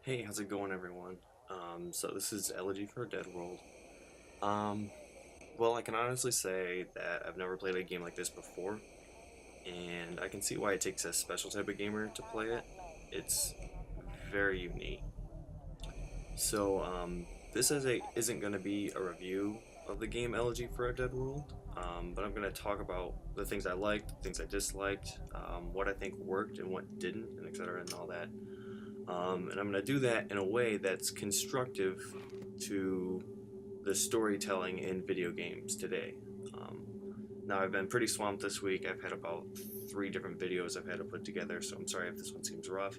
Hey, how's it going, everyone? So this is Elegy for a Dead World. Um, well, I can honestly say that I've never played a game like this before, and I can see why it takes a special type of gamer to play it. It's very unique. So, isn't going to be a review of the game Elegy for a Dead World, but I'm going to talk about the things I liked, the things I disliked, what I think worked and what didn't, and etc. and all that. And I'm going to do that in a way that's constructive to the storytelling in video games today. Um, Now, I've been pretty swamped this week. I've had about three different videos I've had to put together, so I'm sorry if this one seems rough.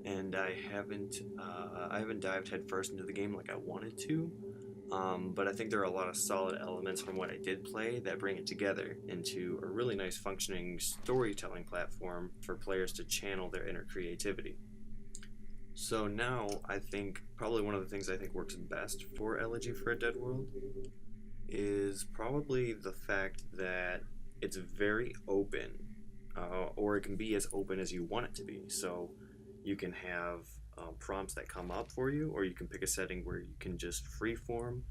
And I haven't dived headfirst into the game like I wanted to. But I think there are a lot of solid elements from what I did play that bring it together into a really nice functioning storytelling platform for players to channel their inner creativity. So now I think probably one of the things I think works best for Elegy for a Dead World is probably the fact that it's very open, or it can be as open as you want it to be. So you can have prompts that come up for you, or you can pick a setting where you can just freeform.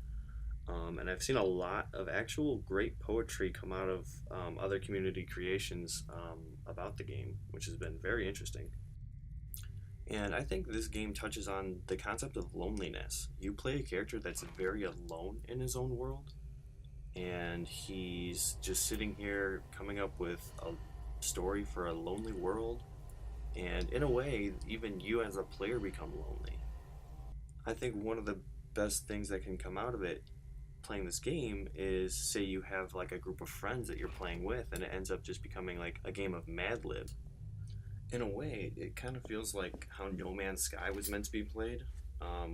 And I've seen a lot of actual great poetry come out of other community creations about the game, which has been very interesting. And I think this game touches on the concept of loneliness. You play a character that's very alone in his own world, and he's just sitting here coming up with a story for a lonely world. And in a way, even you as a player become lonely. I think one of the best things that can come out of it playing this game is, say you have like a group of friends that you're playing with and it ends up just becoming like a game of Mad Lib. In a way, it kind of feels like how No Man's Sky was meant to be played,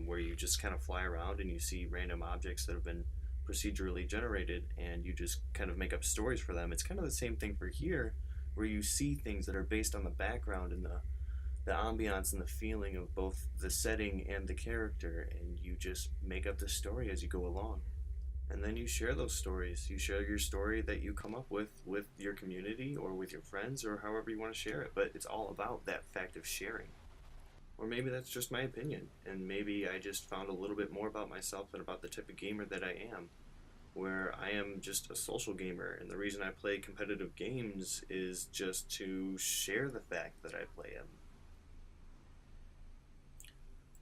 where you just kind of fly around and you see random objects that have been procedurally generated and you just kind of make up stories for them. It's kind of the same thing for here, where you see things that are based on the background and the ambiance and the feeling of both the setting and the character, and you just make up the story as you go along. And then you share those stories. You share your story that you come up with your community or with your friends or however you want to share it. But it's all about that fact of sharing. Or maybe that's just my opinion, and maybe I just found a little bit more about myself and about the type of gamer that I am, where I am just a social gamer, and the reason I play competitive games is just to share the fact that I play them.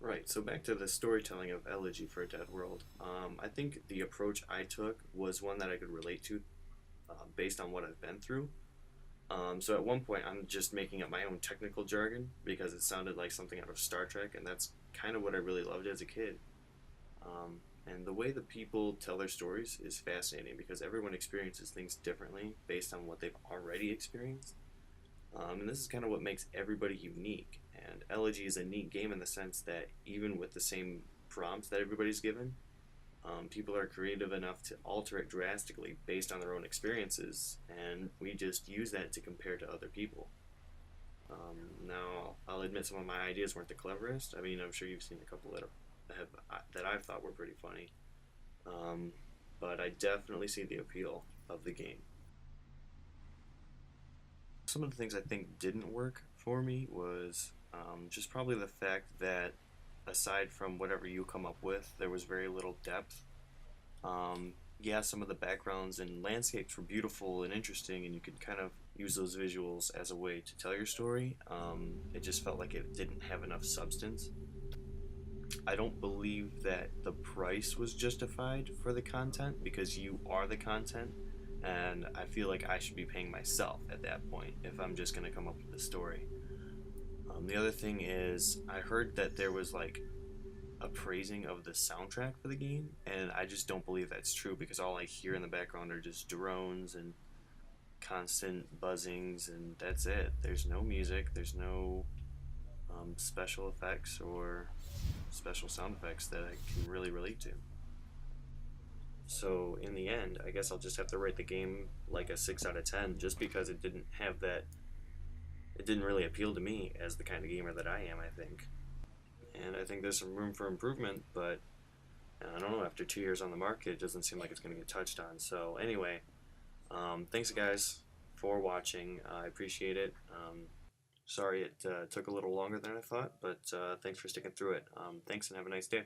Right, so back to the storytelling of Elegy for a Dead World. I think the approach I took was one that I could relate to based on what I've been through. So at one point, I'm just making up my own technical jargon because it sounded like something out of Star Trek, and that's kind of what I really loved as a kid. And the way that people tell their stories is fascinating because everyone experiences things differently based on what they've already experienced. And this is kind of what makes everybody unique. And Elegy is a neat game in the sense that even with the same prompts that everybody's given, people are creative enough to alter it drastically based on their own experiences, and we just use that to compare to other people. Now, I'll admit some of my ideas weren't the cleverest. I mean, I'm sure you've seen a couple that I've thought were pretty funny, um, but I definitely see the appeal of the game. Some of the things I think didn't work for me was just probably the fact that aside from whatever you come up with, there was very little depth. Yeah, some of the backgrounds and landscapes were beautiful and interesting, and you could kind of use those visuals as a way to tell your story. It just felt like it didn't have enough substance. I don't believe that the price was justified for the content because you are the content, and I feel like I should be paying myself at that point if I'm just going to come up with a story. The other thing is, I heard that there was like a praising of the soundtrack for the game, and I just don't believe that's true because all I hear in the background are just drones and constant buzzings, and that's it. There's no music, there's no special effects or special sound effects that I can really relate to. So in the end, I guess I'll just have to rate the game like a 6 out of 10 just because it didn't have that. It didn't really appeal to me as the kind of gamer that I am, I think. And I think there's some room for improvement, but I don't know, after 2 years on the market, it doesn't seem like it's going to get touched on. So, anyway, thanks guys for watching. I appreciate it. Sorry it took a little longer than I thought, but thanks for sticking through it. Thanks and have a nice day.